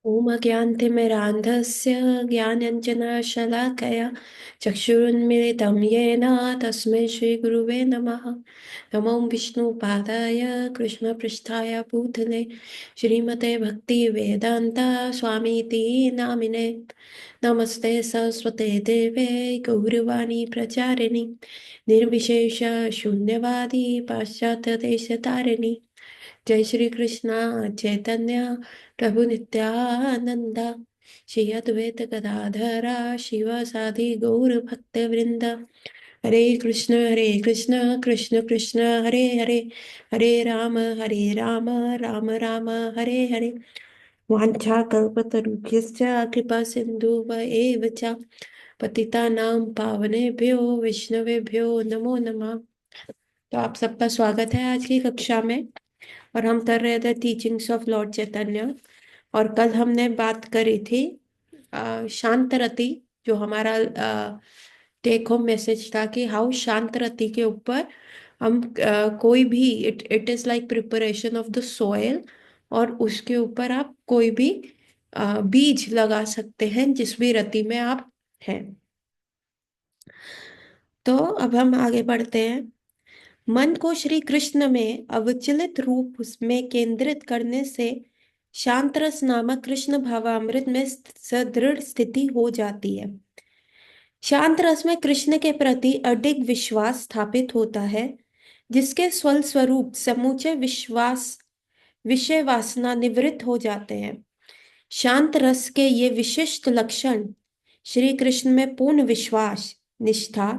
ॐ अज्ञानतिमिरान्धस्य ज्ञानाञ्जनशलाकया चक्षुरुन्मिलितं येन तस्मै श्रीगुरुवे नमः। नमो विष्णुपादाय कृष्णपृष्ठाय भूतले श्रीमते भक्तिवेदान्ता स्वामीति नामिने। नमस्ते सरस्वते देवे गौरवाणी प्रचारिणि निर्विशेष शून्यवादी पाश्चात्यदेशतारिणि। जय श्री कृष्णा चैतन्य प्रभु नित्यानंदा श्री अद्वैत गदाधरा शिव साधि गौर भक्त वृंद। हरे कृष्ण कृष्ण कृष्ण हरे हरे, हरे राम राम राम हरे हरे। वाञ्छा कल्पतरुभ्यश्च कृपा सिन्धुव एव च पतितानां पावनेभ्यो वैष्णवेभ्यो नमो नमः। तो आप सबका स्वागत है आज की कक्षा में। और हम कर रहे थे टीचिंग्स ऑफ लॉर्ड चैतन्य। और कल हमने बात करी थी शांत रति, जो हमारा टेक होम मैसेज था कि हाउ शांत रति के ऊपर हम कोई भी it is like preparation of the soil, और उसके ऊपर आप कोई भी बीज लगा सकते हैं जिस भी रति में आप हैं। तो अब हम आगे बढ़ते हैं। मन को श्री कृष्ण में अविचलित रूप में केंद्रित करने से शांत रस नामक कृष्ण भावामृत में सदृढ़ स्थिति हो जाती है। शांत रस में कृष्ण के प्रति अडिग विश्वास स्थापित होता है, जिसके स्वल स्वरूप समूचे विश्वास विषय वासना निवृत्त हो जाते हैं। शांत रस के ये विशिष्ट लक्षण श्री कृष्ण में पूर्ण विश्वास, निष्ठा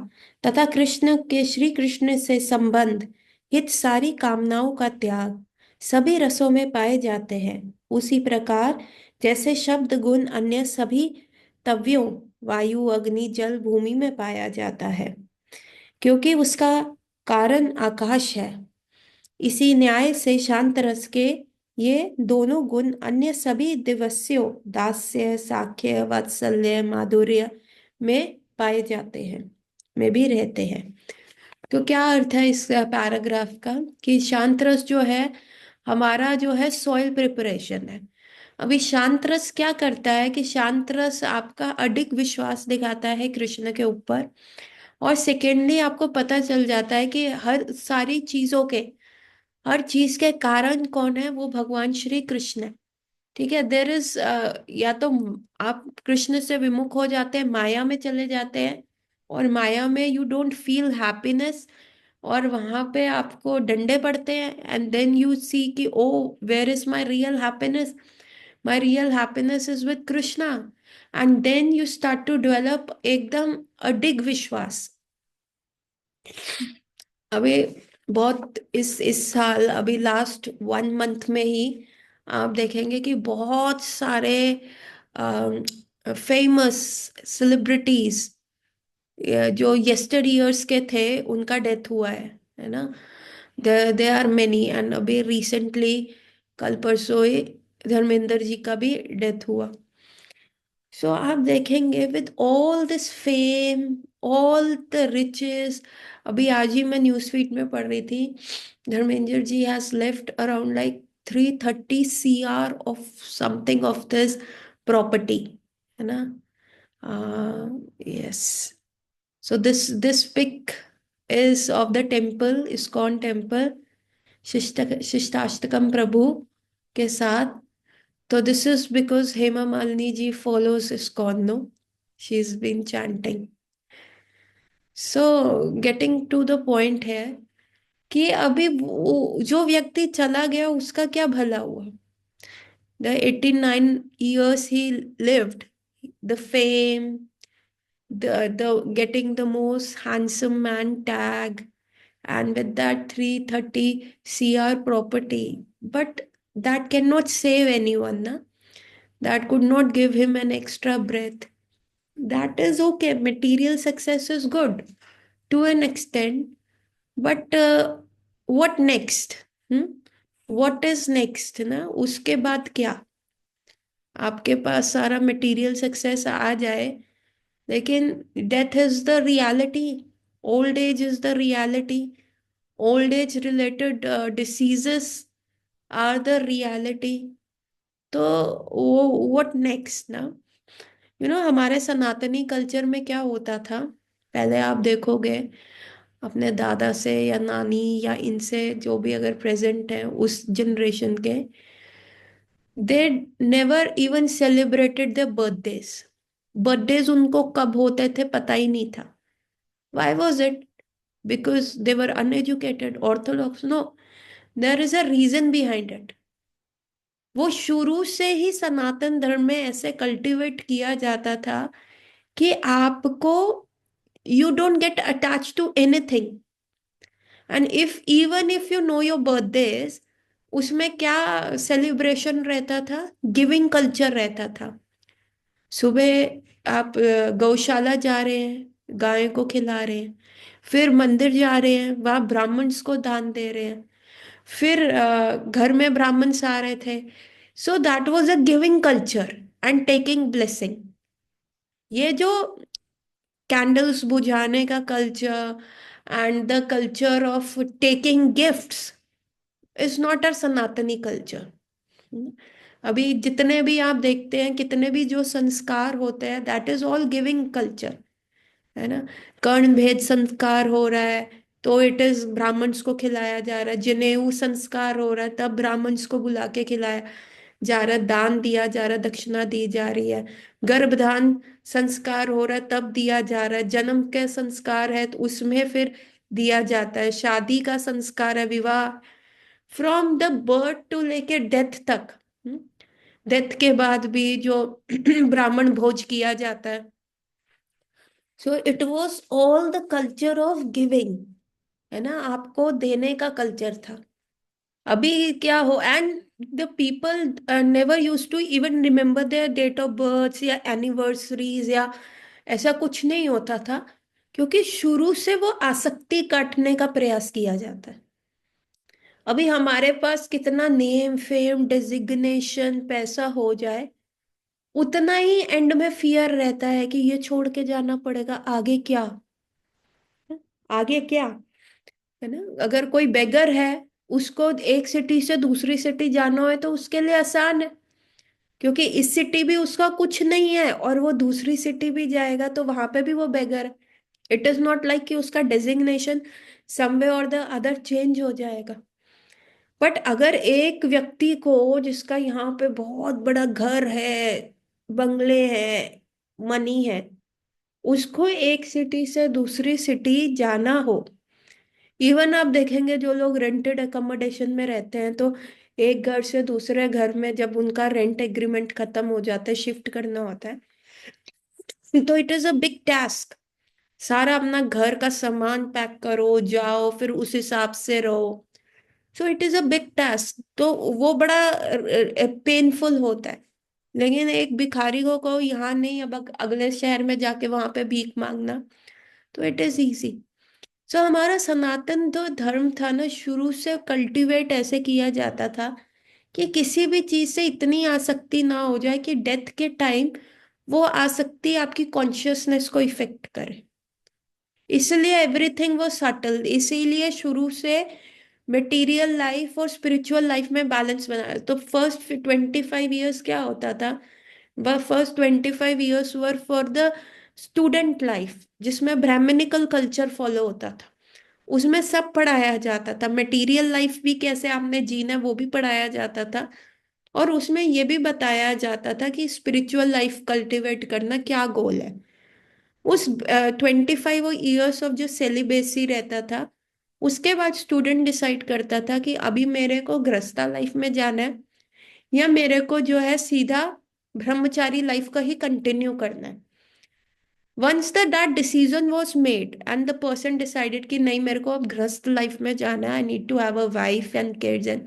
तथा श्री कृष्ण से संबंध हित सारी कामनाओं का त्याग सभी रसों में पाए जाते हैं। उसी प्रकार जैसे शब्द गुण अन्य सभी तत्वों वायु अग्नि जल भूमि में पाया जाता है, क्योंकि उसका कारण आकाश है। इसी न्याय से शांत रस के ये दोनों गुण अन्य सभी दिवस्यों दास्य साख्य वात्सल्य माधुर्य में पाए जाते हैं, में भी रहते हैं। तो क्या अर्थ है इस पैराग्राफ का कि शांत रस जो है हमारा जो है सॉइल प्रिपरेशन है। अभी शांत रस क्या करता है कि शांत रस आपका अडिग विश्वास दिखाता है कृष्ण के ऊपर। और सेकेंडली आपको पता चल जाता है कि हर सारी चीजों के, हर चीज के कारण कौन है, वो भगवान श्री कृष्ण है। ठीक है, देर इज या तो आप कृष्ण से विमुख हो जाते हैं, माया में चले जाते हैं, और माया में यू डोंट फील हैप्पीनेस, और वहां पे आपको डंडे पड़ते हैं। एंड देन यू सी कि oh, where is my real happiness? My real happiness is with Krishna. And then you start to develop एकदम अडिग विश्वास। अभी बहुत इस साल अभी लास्ट 1 मंथ में ही आप देखेंगे कि बहुत सारे फेमस सेलिब्रिटीज जो यस्टर ईयर्स के थे उनका डेथ हुआ है ना। दे आर मेनी, एंड अभी रिसेंटली कल परसों ही धर्मेंद्र जी का भी डेथ हुआ। सो आप देखेंगे with all this fame, all the riches. अभी आज ही मैं न्यूज फीड में पढ़ रही थी, Dharmendra ji has left around like 330 CR of something of this property, है ना। Yes. So this pic is of the temple, ISKCON temple, शिष्टाष्टकम प्रभु के साथ। So this is because Hema Malini ji follows ISKCON, no? She's been chanting. So getting to the point है कि अभी जो व्यक्ति चला गया उसका क्या भला हुआ? The 89 years he lived, the fame, the getting the most handsome man tag, and with that 330 CR property. But that cannot save anyone, na? That could not give him an extra breath. That is okay. Material success is good to an extent, but what next? hmm? What is next ना? उसके बाद क्या? आपके पास सारा material success आ जाए, लेकिन death is the reality, old age is the reality, old age related diseases are the reality, तो वो व्हाट नेक्स्ट ना, हमारे सनातनी कल्चर में क्या होता था। पहले आप देखोगे अपने दादा से या नानी या इनसे, जो भी अगर प्रेजेंट है उस जनरेशन के, they never even celebrated their birthdays. Birthdays उनको कब होते थे पता ही नहीं था। Why was it? Because they were uneducated, orthodox? No, there is a reason behind it. वो शुरू से ही सनातन धर्म में ऐसे कल्टीवेट किया जाता था कि आपको, you don't get attach to anything, and if even if you know your birthdays, उसमें क्या सेलिब्रेशन रहता था? गिविंग कल्चर रहता था। सुबह आप गौशाला जा रहे हैं, गाय को खिला रहे हैं, फिर मंदिर जा रहे हैं, वहां ब्राह्मण्स को दान दे रहे हैं, फिर घर में ब्राह्मण्स आ रहे थे। So that was a giving culture and taking blessing. ये जो कैंडल्स बुझाने का culture and the culture of taking gifts is not a सनातनी कल्चर। अभी जितने भी आप देखते हैं, कितने भी जो संस्कार होते हैं, that is all giving culture, है ना। कर्ण भेद संस्कार हो रहा है तो इट इज ब्राह्मण्स को खिलाया जा रहा है। जनेऊ संस्कार हो रहा है तब ब्राह्मण्स को बुला के खिलाया जा रहा है, दान दिया जा रहा है, दक्षिणा दी जा रही है। गर्भधान संस्कार हो रहा है तब दिया जा रहा है। जन्म के संस्कार है तो उसमें फिर दिया जाता है। शादी का संस्कार है, विवाह, फ्रॉम द बर्थ टू लेके डेथ तक। डेथ के बाद भी जो ब्राह्मण भोज किया जाता है। So it was all the culture of giving, है ना, आपको देने का कल्चर था। अभी क्या हो, and the people never use to even remember their date of birth या एनिवर्सरीज या ऐसा कुछ नहीं होता था, क्योंकि शुरू से वो आसक्ति काटने का प्रयास किया जाता है। अभी हमारे पास कितना नेम फेम डेजिग्नेशन पैसा हो जाए, उतना ही एंड में फियर रहता है कि ये छोड़ के जाना पड़ेगा, आगे क्या? आगे क्या? है ना। अगर कोई बेगर है, उसको एक सिटी से दूसरी सिटी जाना है तो उसके लिए आसान है, क्योंकि इस सिटी भी उसका कुछ नहीं है और वो दूसरी सिटी भी जाएगा तो वहां पे भी वो बेगर है। इट इज नॉट लाइक कि उसका डेजिग्नेशन समवे और द अदर चेंज हो जाएगा। बट अगर एक व्यक्ति को, जिसका यहाँ पे बहुत बड़ा घर है, बंगले है, मनी है, उसको एक सिटी से दूसरी सिटी जाना हो, इवन आप देखेंगे जो लोग रेंटेड अकोमोडेशन में रहते हैं, तो एक घर से दूसरे घर में जब उनका रेंट एग्रीमेंट खत्म हो जाता है, शिफ्ट करना होता है, तो it is a big task. सारा अपना घर का सामान पैक करो, जाओ, फिर उस हिसाब से रहो। So it is a big task, तो वो बड़ा पेनफुल होता है। लेकिन एक भिखारी को यहाँ नहीं, अब अगले शहर में जाके वहां पे भीख मांगना, तो इट इज इजी। सो हमारा सनातन जो धर्म था ना, शुरू से कल्टीवेट ऐसे किया जाता था कि किसी भी चीज से इतनी आसक्ति ना हो जाए कि डेथ के टाइम वो आसक्ति आपकी कॉन्शियसनेस को इफेक्ट करे। इसलिए एवरीथिंग वो सटल, इसीलिए शुरू से मटेरियल लाइफ और स्पिरिचुअल लाइफ में बैलेंस बनाया। तो फर्स्ट 25 ईयर्स क्या होता था? वह first 25 years were for the student life, जिसमें ब्राह्मणिकल कल्चर फॉलो होता था। उसमें सब पढ़ाया जाता था, मटेरियल लाइफ भी कैसे आपने जीना है वो भी पढ़ाया जाता था, और उसमें ये भी बताया जाता था कि स्पिरिचुअल लाइफ कल्टिवेट करना क्या गोल है। उस 25 ईयर्स ऑफ जो सेलिबेसी रहता था, उसके बाद स्टूडेंट डिसाइड करता था कि अभी मेरे को गृहस्था लाइफ में जाना है या मेरे को जो है सीधा ब्रह्मचारी लाइफ का ही कंटिन्यू करना है। Once that decision was made and the person decided कि नहीं, मेरे को अब गृहस्थ लाइफ में जाना है, I need to have a wife and kids and,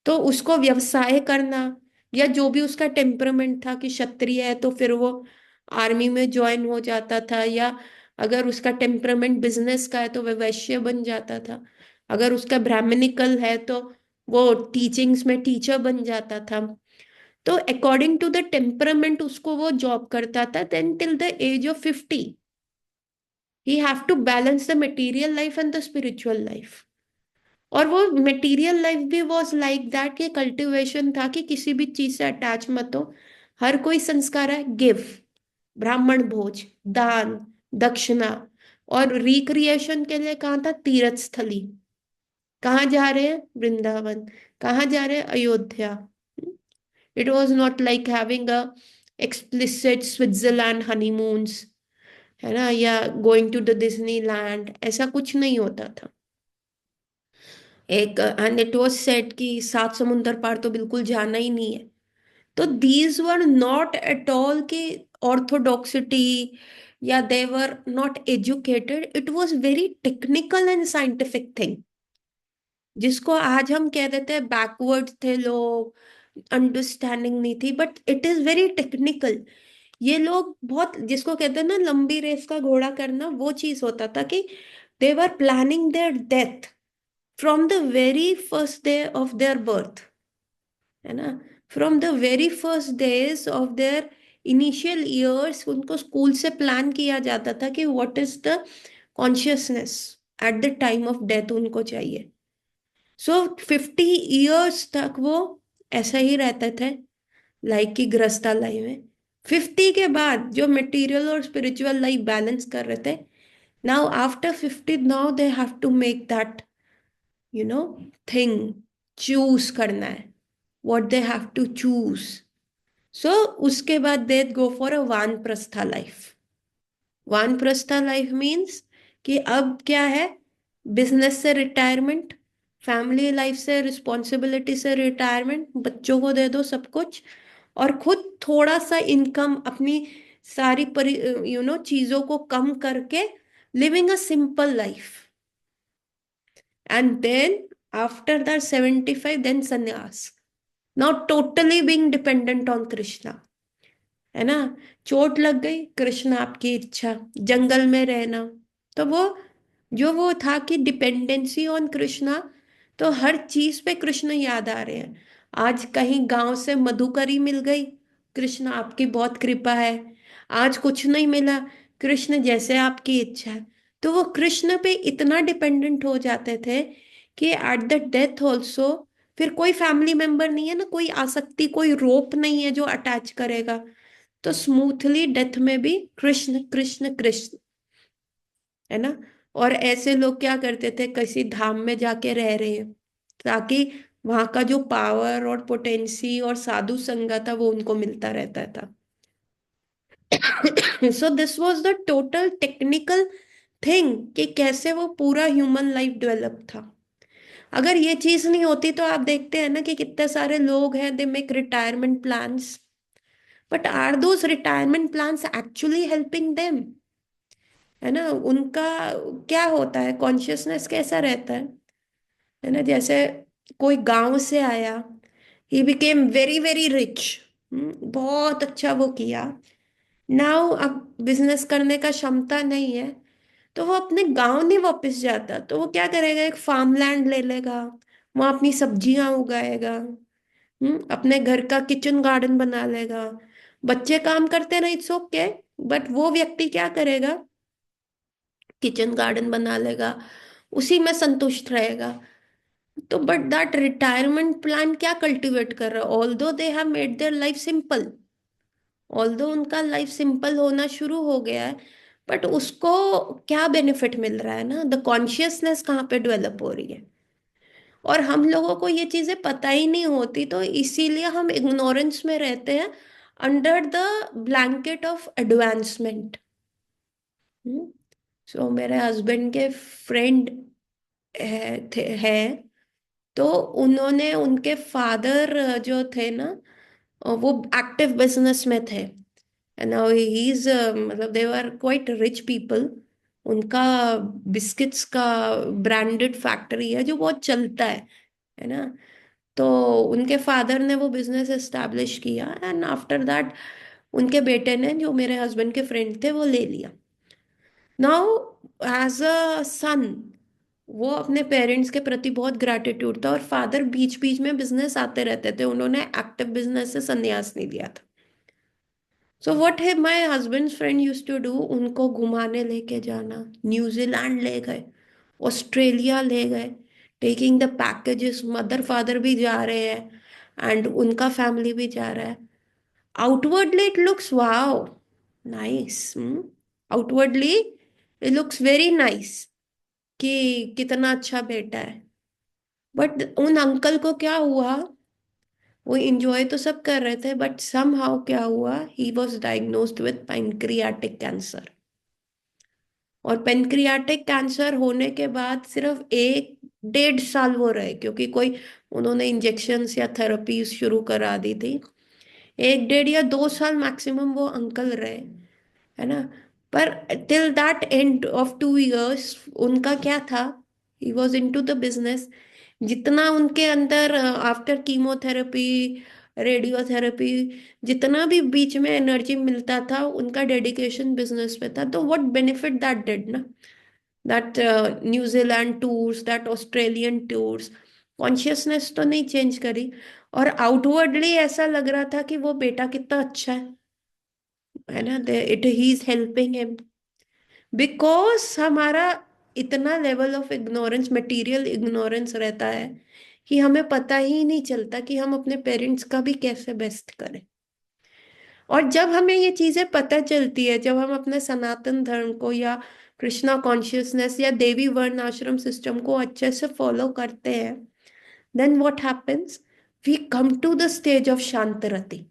तो उसको व्यवसाय करना, या जो भी उसका टेम्परमेंट था कि क्षत्रिय है तो फिर वो आर्मी में ज्वाइन हो जाता था, या अगर उसका टेम्परमेंट बिजनेस का है तो वह वैश्य बन जाता था, अगर उसका ब्राह्मणिकल है तो वो टीचिंग्स में टीचर बन जाता था। तो अकॉर्डिंग टू द टेम्परमेंट उसको वो जॉब करता था। Then till the age of 50 he have to balance the material life and the spiritual life. और वो मटेरियल लाइफ भी वॉज लाइक दैट, कि कल्टिवेशन था कि किसी भी चीज से अटैच मत हो। हर कोई संस्कार है, गिव, ब्राह्मण भोज, दान, दक्षिणा। और रिक्रिएशन के लिए कहाँ था, तीर्थ स्थली। कहाँ जा रहे हैं, वृंदावन। कहाँ जा रहे हैं, Ayodhya. It was not like having a explicit Switzerland honeymoons, है ना, या गोइंग टू द डिज्नीलैंड, ऐसा कुछ नहीं होता था। एक एंड इट वाज सेड कि सात समुंदर पार तो बिल्कुल जाना ही नहीं है। तो these were not at all के ऑर्थोडॉक्सिटी, या they were not educated, it was very technical and scientific thing, जिसको आज हम कह देते हैं बैकवर्ड थे लोग, अंडरस्टैंडिंग नहीं थी, but it is very technical. ये लोग बहुत, जिसको कहते हैं ना लंबी रेस का घोड़ा करना, वो चीज होता था कि they were planning their death from the very first day of their birth, है ना। From the very first days of their initial years उनको स्कूल से प्लान किया जाता था कि what is the consciousness at the time of death उनको चाहिए। सो 50 ईयर्स तक वो ऐसा ही रहते थे, लाइक की गृहस्था लाइफ में। 50 के बाद जो मटेरियल और स्पिरिचुअल लाइफ बैलेंस कर रहे थे, now after 50 now they have to make that, you know, thing, choose करना है, what they have to choose. So उसके बाद they go for a vanaprastha life. Vanaprastha life means कि अब क्या है, बिजनेस से रिटायरमेंट, फैमिली लाइफ से, रिस्पॉन्सिबिलिटी से रिटायरमेंट, बच्चों को दे दो सब कुछ, और खुद थोड़ा सा इनकम अपनी सारी चीजों को कम करके, living a simple life. And then after that 75 then sannyasa, now totally being dependent on Krishna, है ना। चोट लग गई, कृष्ण आपकी इच्छा, जंगल में रहना। तो वो जो वो था कि डिपेंडेंसी ऑन कृष्णा, तो हर चीज पे कृष्ण याद आ रहे हैं। आज कहीं गांव से मधुकरी मिल गई, कृष्ण आपकी बहुत कृपा है। आज कुछ नहीं मिला, कृष्ण जैसे आपकी इच्छा है। तो वो कृष्ण पे इतना डिपेंडेंट हो जाते थे कि एट द डेथ ऑल्सो फिर कोई फैमिली मेंबर नहीं है ना, कोई आसक्ति, कोई रोप नहीं है जो अटैच करेगा। तो स्मूथली डेथ में भी कृष्ण कृष्ण कृष्ण, है ना। और ऐसे लोग क्या करते थे, किसी धाम में जाके रह रहे हैं, ताकि वहां का जो पावर और पोटेंसी और साधु संग था वो उनको मिलता रहता था। So this was the total technical thing कि कैसे वो पूरा ह्यूमन लाइफ डेवलप था। अगर ये चीज नहीं होती तो आप देखते हैं ना कि कितने सारे लोग हैं, they make retirement plans, but are those retirement plans actually helping them, है ना। उनका क्या होता है, कॉन्शियसनेस कैसा रहता है ना। जैसे कोई गांव से आया, he became very very rich, बहुत अच्छा वो किया। नाउ अब बिजनेस करने का क्षमता नहीं है, तो वो अपने गांव नहीं वापस जाता, तो वो क्या करेगा, एक फार्म लैंड ले लेगा, वहां अपनी सब्जियां उगाएगा, अपने घर का किचन गार्डन बना लेगा। बच्चे काम करते ना, इट्स ओके, बट वो व्यक्ति क्या करेगा, किचन गार्डन बना लेगा, उसी में संतुष्ट रहेगा। तो बट दैट रिटायरमेंट प्लान क्या कल्टीवेट कर रहा है, although they have made their life simple, although उनका लाइफ सिंपल होना शुरू हो गया है, बट उसको क्या बेनिफिट मिल रहा है ना, द कॉन्शियसनेस कहाँ पे डेवलप हो रही है। और हम लोगों को ये चीजें पता ही नहीं होती, तो इसीलिए हम इग्नोरेंस में रहते हैं, under the blanket of advancement. So मेरे हस्बैंड के फ्रेंड है, तो उन्होंने, उनके फादर जो थे ना, वो एक्टिव बिजनेस में थे, एंड नाउ ही इज, मतलब they are quite rich people. उनका बिस्किट्स का ब्रांडेड फैक्ट्री है जो बहुत चलता है ना। तो उनके फादर ने वो बिजनेस एस्टैब्लिश किया, एंड आफ्टर दैट उनके बेटे ने, जो मेरे हस्बैंड के फ्रेंड थे, वो ले लिया। नाउ एज अ सन, वो अपने पेरेंट्स के प्रति बहुत ग्रैटिट्यूड था, और फादर बीच बीच में बिजनेस आते रहते थे, उन्होंने एक्टिव बिजनेस से संन्यास नहीं लिया था। सो व्हाट है my husband friend used to do, उनको घुमाने लेके जाना, न्यूजीलैंड ले गए, ऑस्ट्रेलिया ले गए, taking the packages, mother father भी जा रहे हैं एंड उनका फैमिली भी जा रहा है। Outwardly it looks wow nice, outwardly it looks very nice कि कितना अच्छा बेटा है। बट उन अंकल को क्या हुआ, वो इंजॉय तो सब कर रहे थे बट समहाउ क्या हुआ, he was diagnosed with pancreatic cancer. और पेनक्रियाटिक कैंसर होने के बाद सिर्फ 1 डेढ़ साल वो रहे, क्योंकि कोई उन्होंने इंजेक्शन्स या थेरेपी शुरू करा दी थी। 1 डेढ़ या 2 साल मैक्सिमम वो अंकल रहे, है ना। पर till that end of 2 years उनका क्या था, he was into the business. जितना उनके अंदर आफ्टर कीमोथेरेपी, रेडियोथेरेपी, जितना भी बीच में एनर्जी मिलता था, उनका डेडिकेशन बिजनेस पे था। तो व्हाट बेनिफिट दैट डिड ना, that New Zealand tours, that Australian tours, consciousness तो नहीं चेंज करी। और आउटवर्डली ऐसा लग रहा था कि वो बेटा कितना अच्छा है ना, it he is helping him. Because हमारा इतना level of ignorance, material ignorance रहता है कि हमें पता ही नहीं चलता कि हम अपने पेरेंट्स का भी कैसे बेस्ट करें। और जब हमें ये चीजें पता चलती है, जब हम अपने सनातन धर्म को या कृष्णा कॉन्शियसनेस या देवी वर्ण आश्रम सिस्टम को अच्छे से फॉलो करते हैं, then what happens, we come to the stage of शांतरति।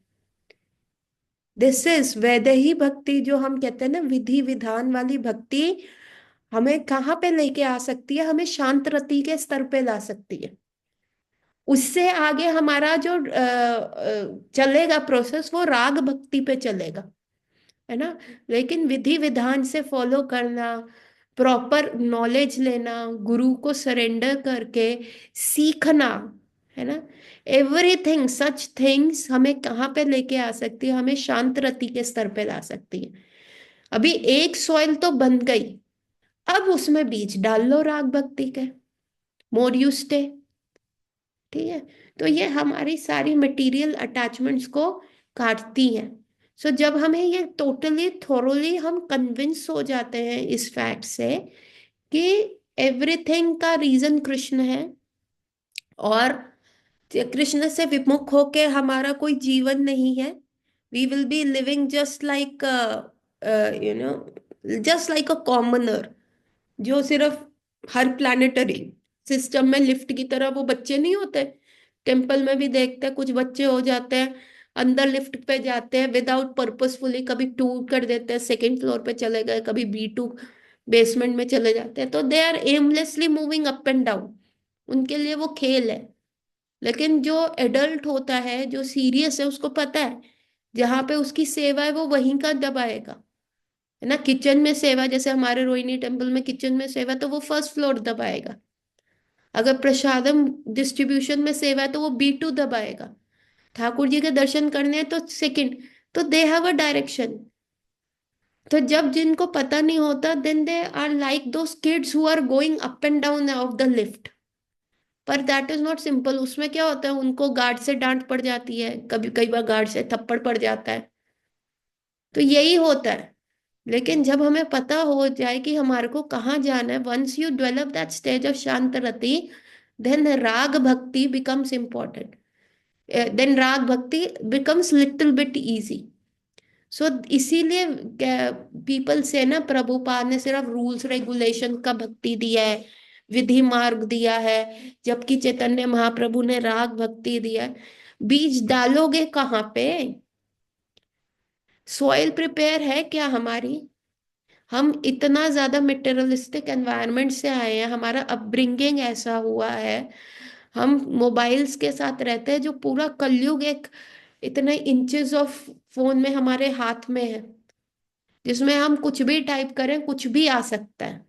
दिस इज वैदेही भक्ति, जो हम कहते हैं ना, विधि विधान वाली भक्ति हमें कहाँ पे लेके आ सकती है, हमें शांत रति के स्तर पे ला सकती है। उससे आगे हमारा जो चलेगा प्रोसेस, वो राग भक्ति पे चलेगा, है ना। लेकिन विधि विधान से फॉलो करना, प्रॉपर नॉलेज लेना, गुरु को सरेंडर करके सीखना, है ना, एवरीथिंग सच थिंग्स हमें कहाँ पे लेके आ सकती है, हमें शांत रति के स्तर पे ला सकती है। अभी एक सॉइल तो बन गई, अब उसमें बीज डाल लो राग भक्ति के, मोर यू स्टे। ठीक है। तो ये हमारी सारी मटेरियल अटैचमेंट्स को काटती हैं। सो जब हमें ये टोटली थोरोली हम कन्विंस हो जाते हैं इस फैक्ट से कि एवरीथिंग का रीजन कृष्ण है, और कृष्ण से विमुख होके हमारा कोई जीवन नहीं है, we will be living just like you know just like a commoner, जो सिर्फ हर प्लानिटरी सिस्टम में लिफ्ट की तरह वो बच्चे नहीं होते, टेम्पल में भी देखते हैं कुछ बच्चे हो जाते हैं, अंदर लिफ्ट पे जाते हैं विदाउट पर्पसफुली, कभी टू कर देते हैं, सेकंड फ्लोर पे चले गए, कभी B2 बेसमेंट में चले जाते हैं, तो they are aimlessly moving up and down, उनके लिए वो खेल है। लेकिन जो एडल्ट होता है, जो सीरियस है, उसको पता है जहां पे उसकी सेवा है वो वहीं का दबाएगा, है ना। किचन में सेवा, जैसे हमारे रोहिणी टेम्पल में किचन में सेवा, तो वो फर्स्ट फ्लोर दबाएगा। अगर प्रसादम डिस्ट्रीब्यूशन में सेवा है तो वो B2 दबाएगा। ठाकुर जी के दर्शन करने हैं तो सेकंड। तो दे हैव अ डायरेक्शन। तो जब जिनको पता नहीं होता, then they are like those kids who are going up and down of the lift. पर दैट इज नॉट सिंपल। उसमें क्या होता है, उनको गार्ड से डांट पड़ जाती है, कभी कई बार गार्ड से थप्पड़ पड़ जाता है, तो यही होता है। लेकिन जब हमें पता हो जाए कि हमारे को कहाँ जाना है, once you develop that stage of shanta rati, then राग भक्ति बिकम्स इम्पोर्टेंट, देन राग भक्ति बिकम्स लिटिल बिट इजी। सो इसीलिए पीपल से ना, प्रभुपाद ने सिर्फ रूल्स रेगुलेशन का भक्ति दिया है, विधि मार्ग दिया है, जबकि चैतन्य महाप्रभु ने राग भक्ति दिया है। बीज डालोगे कहाँ पे, सॉइल प्रिपेयर है क्या हमारी। हम इतना ज्यादा मटेरियलिस्टिक एनवायरनमेंट से आए हैं, हमारा अपब्रिंगिंग ऐसा हुआ है, हम मोबाइल्स के साथ रहते हैं, जो पूरा कलयुग एक इतने इंचेस ऑफ फोन में हमारे हाथ में है, जिसमें हम कुछ भी टाइप करें कुछ भी आ सकता है,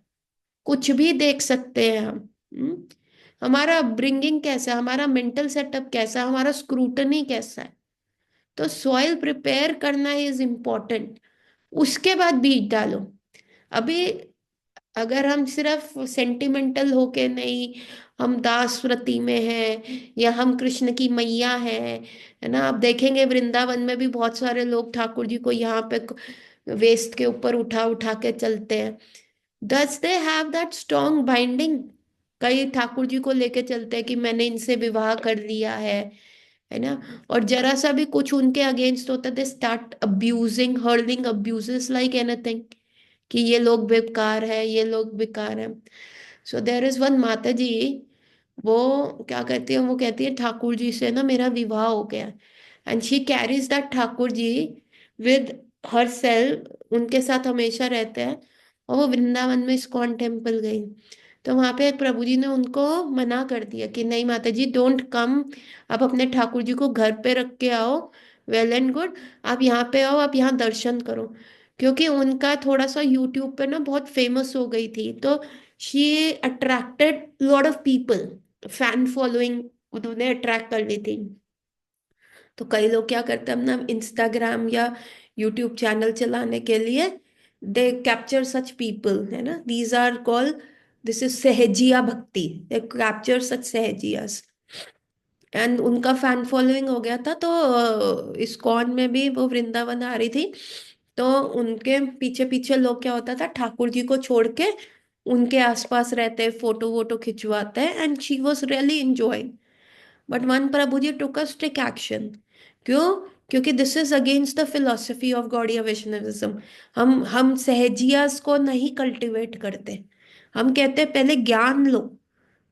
कुछ भी देख सकते हैं हम। हम्म? हमारा अपब्रिंगिंग कैसा है, हमारा मेंटल सेटअप कैसा है, हमारा स्क्रूटनी कैसा है। तो सॉइल प्रिपेयर करना इज इम्पोर्टेंट, उसके बाद बीज डालो। अभी अगर हम सिर्फ सेंटिमेंटल होके नहीं, हम दास व्रती में हैं या हम कृष्ण की मैया हैं, है ना। आप देखेंगे वृंदावन में भी बहुत सारे लोग ठाकुर जी को यहाँ पे वेस्ट के ऊपर उठा उठा के चलते हैं। Does they have that strong binding, कई ठाकुर जी को लेके चलते हैं कि मैंने इनसे विवाह कर लिया है ना। और जरा सा भी कुछ उनके अगेंस्ट होता है, they start abusing, hurling abuses like anything, कि ये लोग बेकार है, ये लोग बेकार है। सो देयर इज वन माता जी, वो क्या कहती है, वो कहती है ठाकुर जी से ना मेरा विवाह हो गया, and she carries that Thakur ji with herself, उनके साथ हमेशा रहते हैं। और वो वृंदावन में इस्कॉन टेम्पल गई, तो वहां पे प्रभु जी ने उनको मना कर दिया कि नहीं माता जी, डोंट कम, आप अपने ठाकुर जी को घर पे रख के आओ, वेल एंड गुड, आप यहाँ पे आओ, आप यहाँ दर्शन करो। क्योंकि उनका थोड़ा सा यूट्यूब पे ना बहुत फेमस हो गई थी, तो she attracted lot of people, fan following उन्होंने अट्रैक्ट कर ली थी। तो कई लोग क्या करते हैं, अपना इंस्टाग्राम या यूट्यूब चैनल चलाने के लिए दे कैप्चर सच पीपल, है ना, these are called, this is Sahajiya bhakti, they capture such Sahajiyas. And उनका फैन फॉलोइंग हो गया था, तो इस्कॉन में भी वो वृंदावन आ रही थी, तो उनके पीछे पीछे लोग, क्या होता था, ठाकुर जी को छोड़ के उनके आसपास रहते, फोटो वोटो खिंचवाते हैं, and she was really enjoying. But one Prabhu ji took a strict action. क्यों? क्योंकि this is against the philosophy of Gaudiya Vaishnavism. हम सहजियास को नहीं कल्टिवेट करते, हम कहते हैं पहले ज्ञान लो,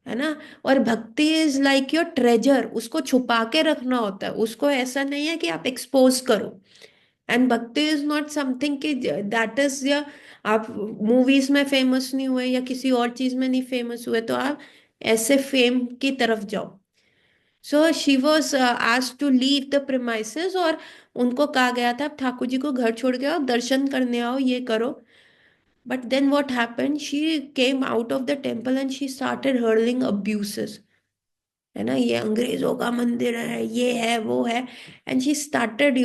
है ना। और भक्ति इज लाइक योर ट्रेजर, उसको छुपा के रखना होता है, उसको ऐसा नहीं है कि आप एक्सपोज करो। एंड भक्ति इज नॉट समथिंग कि दैट इज या आप मूवीज में फेमस नहीं हुए या किसी और चीज में नहीं फेमस हुए तो आप ऐसे फेम की तरफ जाओ। So she was asked to leave the premises, और उनको कहा गया था आप ठाकुर जी को घर छोड़ के आओ, दर्शन करने आओ, ये करो। But then what happened, she came out of the temple and she started hurling abuses, है ना, ये अंग्रेजों का मंदिर है, ये है वो है, and she started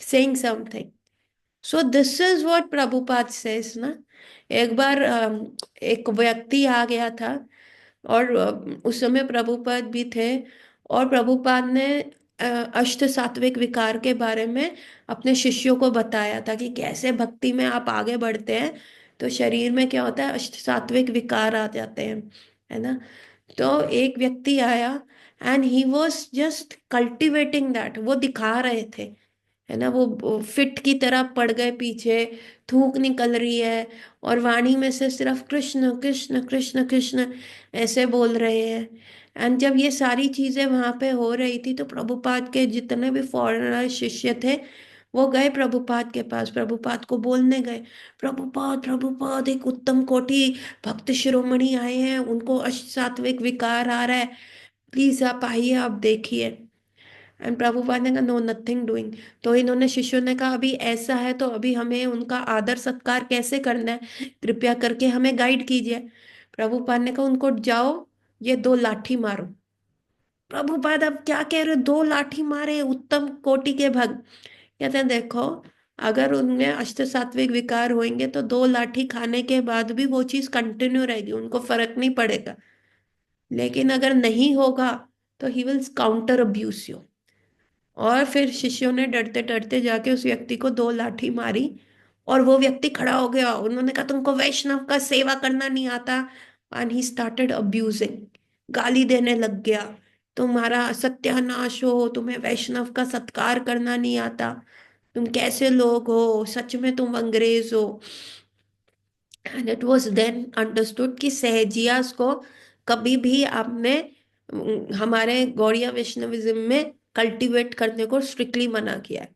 saying something. So this is what Prabhupada says ना। एक बार एक व्यक्ति आ गया था, और उस समय प्रभुपाद भी थे, और प्रभुपाद ने अ, अष्ट सात्विक विकार के बारे में अपने शिष्यों को बताया था कि कैसे भक्ति में आप आगे बढ़ते हैं तो शरीर में क्या होता है, अष्ट सात्विक विकार आ जाते हैं, है ना। तो एक व्यक्ति आया, and he was just cultivating that, वो दिखा रहे थे, है ना, वो फिट की तरह पड़ गए पीछे, थूक निकल रही है, और वाणी में से सिर्फ कृष्ण कृष्ण कृष्ण कृष्ण ऐसे बोल रहे हैं। एंड जब ये सारी चीजें वहां पे हो रही थी, तो प्रभुपाद के जितने भी फॉरेनर शिष्य थे, वो गए प्रभुपाद के पास, प्रभुपाद को बोलने गए, प्रभुपाद प्रभुपाद, एक उत्तम कोटि भक्त शिरोमणि आए हैं, उनको अष्ट सात्विक विकार आ रहा है, प्लीज आप आइए, आप देखिए। एंड प्रभुपाद ने कहा नो, नथिंग डूइंग। तो इन्होंने, शिष्यों ने कहा अभी ऐसा है तो अभी हमें उनका आदर सत्कार कैसे करना है, कृपया करके हमें गाइड कीजिए। प्रभुपाद ने कहा उनको जाओ, ये दो लाठी मारो। प्रभुपाद अब क्या कह रहे हो, दो लाठी मारे उत्तम कोटि के भक्त? कहते हैं देखो, अगर उनमें अष्ट सात्विक विकार होंगे तो दो लाठी खाने के बाद भी वो चीज कंटिन्यू रहेगी, उनको फर्क नहीं पड़ेगा। लेकिन अगर नहीं होगा तो he will counter abuse you. और फिर शिष्यों ने डरते डरते जाके उस व्यक्ति को दो लाठी मारी, और वो व्यक्ति खड़ा हो गया, उन्होंने कहा तुमको वैष्णव का सेवा करना नहीं आता, एंड ही स्टार्टेड अब्यूजिंग, गाली देने लग गया, तुम्हारा सत्यानाश हो, तुम्हें वैष्णव का सत्कार करना नहीं आता, तुम कैसे लोग हो, सच में तुम अंग्रेज हो। And it was then understood कि सहजियास को कभी भी आपने हमारे गौड़िया वैष्णविज्म में कल्टीवेट करने को स्ट्रिक्टली मना किया है।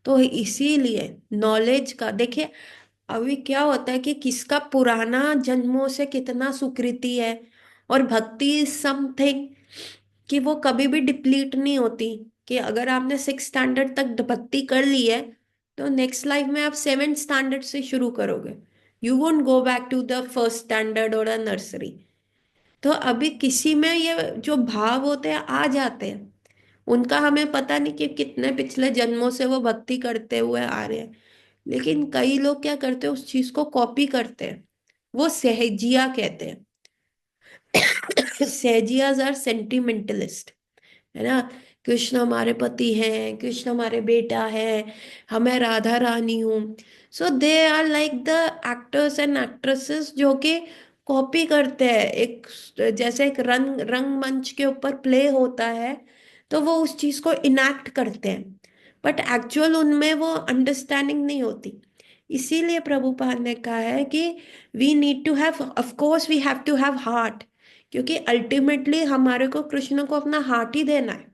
तो इसीलिए नॉलेज का देखिए, अभी क्या होता है कि किसका पुराना जन्मों से कितना सुकृति है, और भक्ति समथिंग कि वो कभी भी डिप्लीट नहीं होती, कि अगर आपने सिक्स स्टैंडर्ड तक भक्ति कर ली है, तो नेक्स्ट लाइफ में आप सेवेंथ स्टैंडर्ड से शुरू करोगे, you won't go back to the first standard और अ नर्सरी। तो अभी किसी में ये जो भाव होते हैं आ जाते हैं, उनका हमें पता नहीं कि कितने पिछले जन्मों से वो भक्ति करते हुए आ रहे हैं। लेकिन कई लोग क्या करते हैं, उस चीज को कॉपी करते हैं, वो सहजिया कहते हैं। सहजियाज आर सेंटिमेंटलिस्ट, है ना। कृष्ण हमारे पति हैं, कृष्ण हमारे बेटा है, हमें राधा रानी हूँ। So they are like the actors and actresses जो कि कॉपी करते हैं। एक जैसे एक रंगमंच के ऊपर प्ले होता है, तो वो उस चीज को इनैक्ट करते हैं, बट एक्चुअल उनमें वो अंडरस्टैंडिंग नहीं होती। इसीलिए प्रभुपाद ने कहा है कि we need to have, of course we have to have heart, क्योंकि अल्टीमेटली हमारे को कृष्ण को अपना हार्ट ही देना है।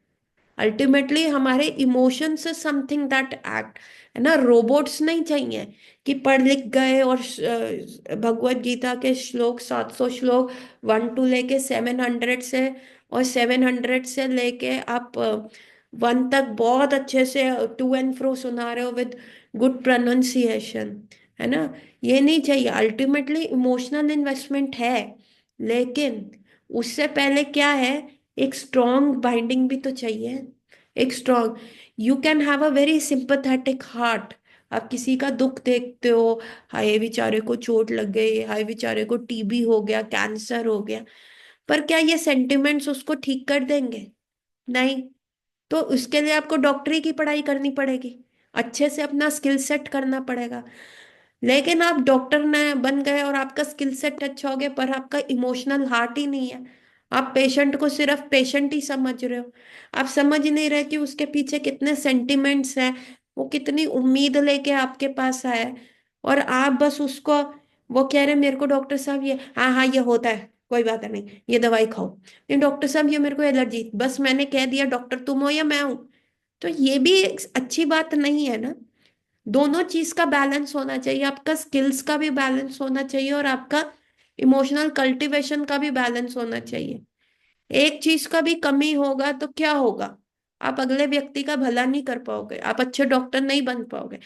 अल्टीमेटली हमारे emotions is something that act, है ना। रोबोट्स नहीं चाहिए कि पढ़ लिख गए और भगवत गीता के श्लोक 700 श्लोक 1 टू लेके 700 से, और 700 से लेके आप 1 तक बहुत अच्छे से टू एंड फ्रो सुना रहे हो विद गुड प्रोनाउंसिएशन, है ना। ये नहीं चाहिए। अल्टीमेटली इमोशनल इन्वेस्टमेंट है, लेकिन उससे पहले क्या है, एक स्ट्रॉन्ग बाइंडिंग भी तो चाहिए। एक strong, you can have a very sympathetic heart. आप किसी का दुख देखते हो, हाय बेचारे को चोट लग गई, हाय बेचारे को टीबी हो गया, कैंसर हो गया, पर क्या ये सेंटिमेंट्स उसको ठीक कर देंगे? नहीं। तो उसके लिए आपको डॉक्टरी की पढ़ाई करनी पड़ेगी, अच्छे से अपना स्किल सेट करना पड़ेगा। लेकिन आप डॉक्टर ने बन गए और आपका स्किल सेट अच्छा हो गया, पर आपका इमोशनल हार्ट ही नहीं है। आप पेशेंट को सिर्फ पेशेंट ही समझ रहे हो, आप समझ नहीं रहे कि उसके पीछे कितने सेंटिमेंट्स हैं, वो कितनी उम्मीद लेके आपके पास आया है। और आप बस उसको, वो कह रहे मेरे को डॉक्टर साहब ये, हाँ हाँ ये होता है, कोई बात नहीं, ये दवाई खाओ। नहीं डॉक्टर साहब ये मेरे को एलर्जी, बस मैंने कह दिया, डॉक्टर तुम हो या मैं हूं। तो ये भी एक अच्छी बात नहीं है ना। दोनों चीज का बैलेंस होना चाहिए, आपका स्किल्स का भी बैलेंस होना चाहिए और आपका इमोशनल कल्टीवेशन का भी बैलेंस होना चाहिए। एक चीज का भी कमी होगा तो क्या होगा, आप अगले व्यक्ति का भला नहीं कर पाओगे, आप अच्छे डॉक्टर नहीं बन पाओगे।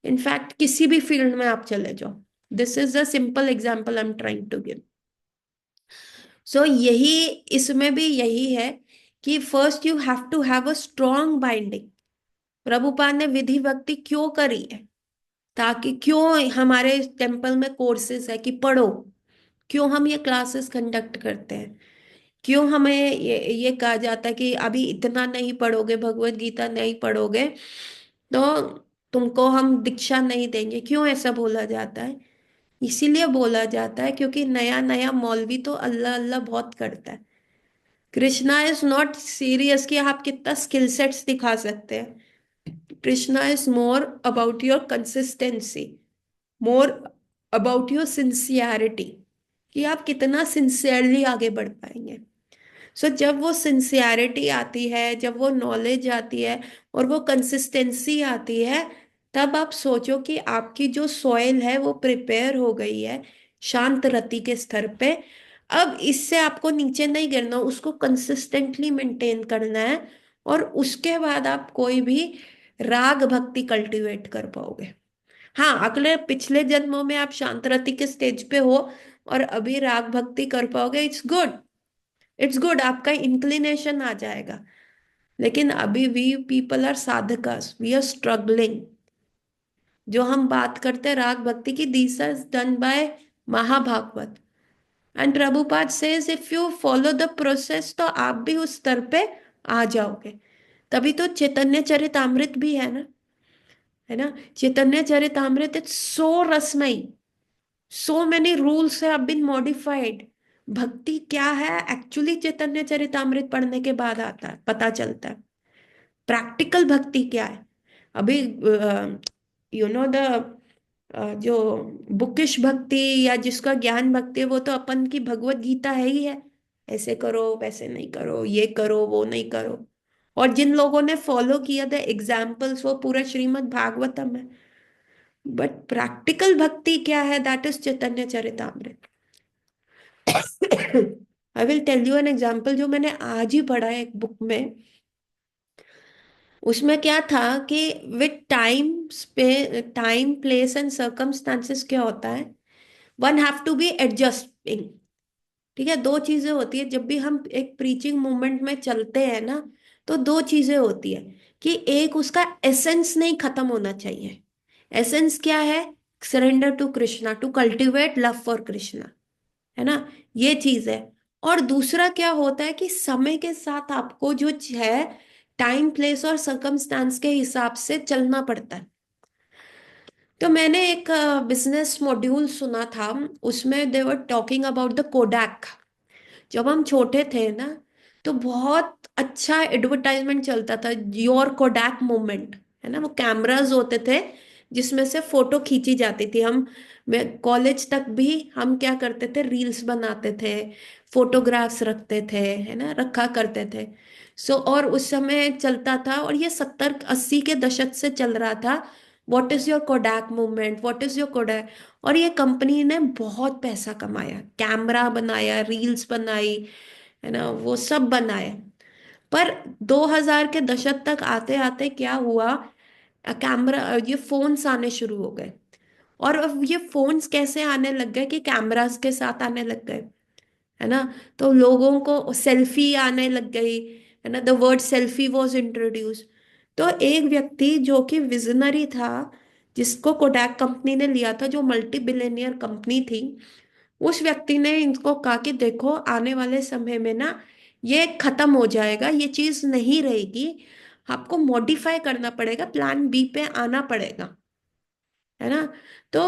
इनफैक्ट किसी भी फील्ड में आप चले जाओ, this is a simple example I am trying to give. So यही, इसमें भी यही है कि first you have to have a strong binding. Prabhupada ने विधि भक्ति क्यों करी है, ताकि क्यों हमारे टेम्पल में कोर्सेज है कि पढ़ो, क्यों हम ये क्लासेस कंडक्ट करते हैं, क्यों हमें ये कहा जाता है कि अभी इतना नहीं पढ़ोगे, भगवत गीता नहीं पढ़ोगे तो तुमको हम दीक्षा नहीं देंगे, क्यों ऐसा बोला जाता है? इसीलिए बोला जाता है क्योंकि नया नया मौलवी तो अल्लाह अल्लाह बहुत करता है। कृष्णा इज नॉट सीरियस कि आप कितना स्किल सेट्स दिखा सकते हैं। Krishna is more about your consistency, more about your sincerity, कि आप कितना सिंसियरली आगे बढ़ पाएंगे। सो जब वो सिंसियरिटी आती है, जब वो नॉलेज आती है और वो कंसिस्टेंसी आती है, तब आप सोचो कि आपकी जो सॉइल है वो प्रिपेयर हो गई है शांत रति के स्तर पे। अब इससे आपको नीचे नहीं गिरना, उसको कंसिस्टेंटली मेंटेन करना है, और उसके बाद आप कोई भी राग भक्ति कल्टीवेट कर पाओगे। हाँ, अगले पिछले जन्मों में आप शांत रति के स्टेज पे हो और अभी राग भक्ति कर पाओगे, इट्स गुड, इट्स गुड, आपका इंक्लिनेशन आ जाएगा। लेकिन अभी we people are sadhakas, we are struggling. जो हम बात करते हैं राग भक्ति की, दिस इज डन बाय महाभागवत। And Prabhupada says if you follow the process तो आप भी उस स्तर पे आ जाओगे। तभी तो चैतन्य चरितामृत भी है ना, है ना। चैतन्य चरितामृत इट्स सो रसमयी, so many rules have been modified. भक्ति क्या है एक्चुअली चैतन्य चरितामृत पढ़ने के बाद आता है, पता चलता है। प्रैक्टिकल भक्ति क्या है, अभी यू नो द जो बुकिश भक्ति या जिसका ज्ञान भक्ति है, वो तो अपन की भगवत गीता है ही है, ऐसे करो वैसे नहीं करो, ये करो वो नहीं करो। और जिन लोगों ने फॉलो किया द एग्जाम्पल्स, वो पूरा श्रीमद् भागवतम है। बट प्रैक्टिकल भक्ति क्या है, that is Chaitanya Charitamrita. I will tell you an example जो मैंने आज ही पढ़ा है एक बुक में। उसमें क्या था कि with time place and circumstances क्या होता है, one have to be adjusting. ठीक है, दो चीजें होती है जब भी हम एक प्रीचिंग मूवमेंट में चलते हैं ना, तो दो चीजें होती है कि एक, उसका एसेंस नहीं खत्म होना चाहिए। एसेंस क्या है? Surrender to Krishna, to cultivate love for Krishna, है ना, ये चीज है। और दूसरा क्या होता है कि समय के साथ आपको जो है टाइम प्लेस और सर्कमस्टांस के हिसाब से चलना पड़ता है। तो मैंने एक बिजनेस मॉड्यूल सुना था, उसमें they were talking about the Kodak. जब हम छोटे थे ना, तो बहुत अच्छा एडवर्टाइजमेंट चलता था, योर कोडैक मोमेंट, है ना। वो कैमरास होते थे जिसमें से फोटो खींची जाती थी। हम कॉलेज तक भी हम क्या करते थे, रील्स बनाते थे, फोटोग्राफ्स रखते थे, है ना, रखा करते थे। और उस समय चलता था, और ये 70-80 के दशक से चल रहा था। What is your Kodak movement, what is your Kodak. और ये कंपनी ने बहुत पैसा कमाया, कैमरा बनाया, रील्स बनाई, है ना, वो सब बनाया। पर 2000 के दशक तक आते आते क्या हुआ, कैमरा, ये फोन्स आने शुरू हो गए। और अब ये फोन्स कैसे आने लग गए कि कैमरास के साथ आने लग गए, है ना। तो लोगों को सेल्फी आने लग गई, है ना, the word selfie was introduce. तो एक व्यक्ति जो कि विजनरी था, जिसको कोडैक कंपनी ने लिया था, जो मल्टी बिलियनियर कंपनी थी, उस व्यक्ति ने इनको कहा कि देखो, आने वाले समय में ना ये खत्म हो जाएगा, ये चीज नहीं रहेगी, आपको मॉडिफाई करना पड़ेगा, प्लान बी पे आना पड़ेगा, है ना। तो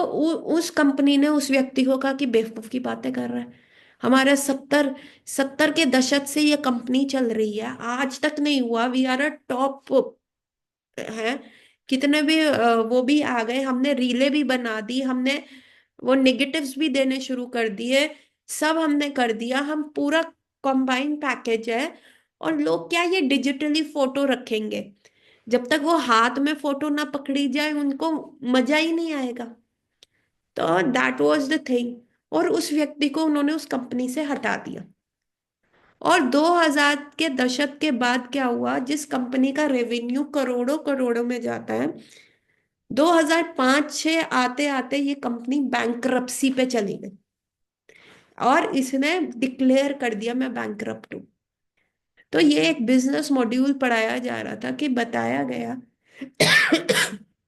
उस कंपनी ने उस व्यक्ति को कहा कि बेवकूफ की बातें कर रहा है, हमारे 70 के दशक से ये कंपनी चल रही है, आज तक नहीं हुआ, वी आर अ टॉप, है। कितने भी वो भी आ गए, हमने रीले भी बना दी, हमने वो नेगेटिव्स भी देने शुरू कर दिए, सब हमने कर दिया, हम पूरा कंबाइन पैकेज है। और लोग क्या ये डिजिटली फोटो रखेंगे, जब तक वो हाथ में फोटो ना पकड़ी जाए उनको मजा ही नहीं आएगा। तो दैट वाज द थिंग। और उस व्यक्ति को उन्होंने उस कंपनी से हटा दिया। और 2000 के दशक के बाद क्या हुआ, जिस कंपनी का रेवेन्यू करोड़ों करोड़ों में जाता है, 2005-6 आते आते ये कंपनी बैंकरप्सी पे चली गई, और इसने डिक्लेयर कर दिया मैं बैंकरप्ट हूं। तो ये एक बिजनेस मॉड्यूल पढ़ाया जा रहा था, कि बताया गया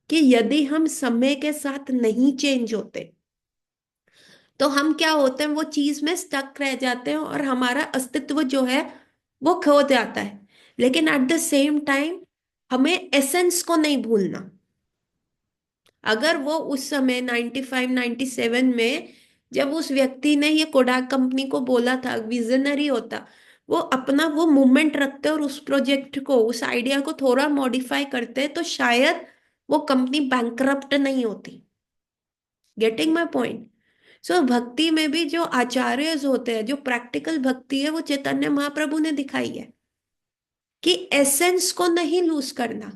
कि यदि हम समय के साथ नहीं चेंज होते, तो हम क्या होते हैं, वो चीज में स्टक रह जाते हैं, और हमारा अस्तित्व जो है वो खो जाता है। लेकिन एट द सेम टाइम हमें एसेंस को नहीं भूलना। अगर वो उस समय 95 97 में, जब उस व्यक्ति ने ये कोडाक कंपनी को बोला था, विजनरी होता, वो अपना वो मूवमेंट रखते और उस प्रोजेक्ट को, उस आइडिया को थोड़ा मॉडिफाई करते, तो शायद वो कंपनी बैंकरप्ट नहीं होती। Getting my point. सो भक्ति में भी जो आचार्य होते हैं, जो प्रैक्टिकल भक्ति है, वो चैतन्य महाप्रभु ने दिखाई है, कि एसेंस को नहीं लूज करना।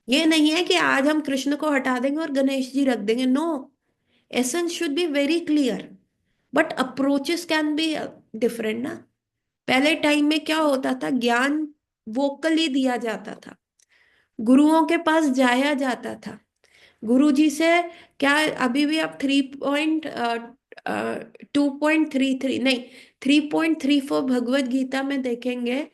ये नहीं है कि आज हम कृष्ण को हटा देंगे और गणेश जी रख देंगे, no. Essence should be very clear, but approaches can be different ना। पहले टाइम में क्या होता था, ज्ञान वोकली दिया जाता था, गुरुओं के पास जाया जाता था, गुरु जी से। क्या अभी भी आप 2.33 नहीं, 3.34 भगवत गीता में देखेंगे,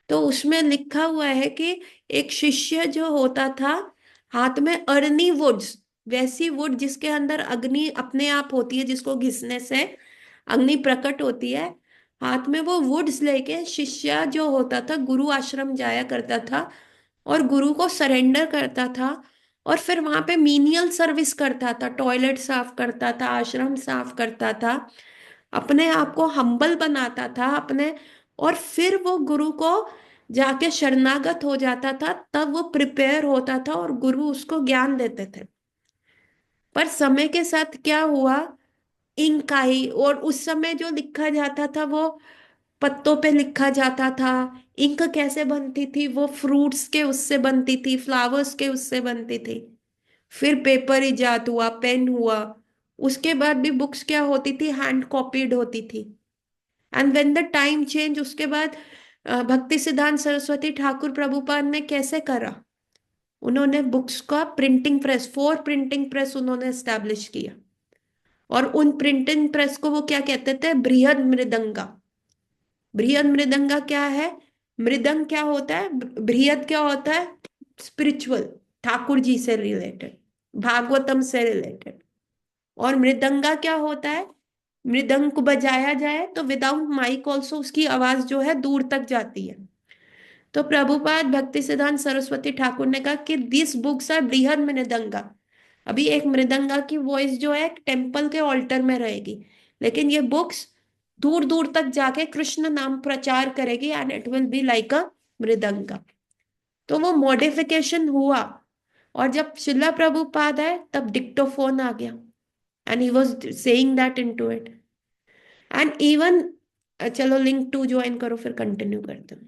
तो उसमें लिखा हुआ है कि एक शिष्य जो होता था, हाथ में अर्नी वुड्स, वैसी वुड जिसके अंदर अग्नि अपने आप होती है, जिसको घिसने से अग्नि प्रकट होती है, हाथ में वो वुड्स लेके शिष्य जो होता था, गुरु आश्रम जाया करता था, और गुरु को सरेंडर करता था, और फिर वहां पे मीनियल सर्विस करता था, टॉयलेट साफ करता था, आश्रम साफ करता था, अपने आप को हम्बल बनाता था अपने। और फिर वो गुरु को जाके शरणागत हो जाता था, तब वो प्रिपेयर होता था और गुरु उसको ज्ञान देते थे। पर समय के साथ क्या हुआ, इंक आई, और उस समय जो लिखा जाता था वो पत्तों पे लिखा जाता था। इंक कैसे बनती थी, वो फ्रूट्स के उससे बनती थी, फ्लावर्स के उससे बनती थी। फिर पेपर इजाद हुआ, पेन हुआ, उसके बाद भी बुक्स क्या होती थी, हैंड कॉपीड होती थी। And when the time change, उसके बाद भक्ति सिद्धांत सरस्वती ठाकुर प्रभुपाद ने कैसे करा, उन्होंने बुक्स का प्रिंटिंग प्रेस, 4 प्रिंटिंग प्रेस उन्होंने एस्टैब्लिश किया। और उन प्रिंटिंग प्रेस को वो क्या कहते थे, बृहद मृदंगा। बृहद मृदंगा क्या है, मृदंग क्या होता है, बृहद क्या होता है, स्पिरिचुअल, ठाकुर जी से रिलेटेड, भागवतम से रिलेटेड। और मृदंगा क्या होता है, मृदंग को बजाया जाए तो विदाउट माइक ऑल्सो उसकी आवाज जो है दूर तक जाती है। तो प्रभुपाद भक्ति सिद्धांत सरस्वती ठाकुर ने कहा कि दिस बुक्स आर बृहद मृदंगा। अभी एक मृदंगा की वॉइस जो है टेम्पल के ऑल्टर में रहेगी, लेकिन ये बुक्स दूर दूर तक जाके कृष्ण नाम प्रचार करेगी, and it will be like अ मृदंगा। तो वो मॉडिफिकेशन हुआ, और जब शिला प्रभुपाद है तब डिक्टोफोन आ गया, and he was saying that into it. And even, चलो लिंक 2 ज्वाइन करो, फिर कंटिन्यू करते हैं।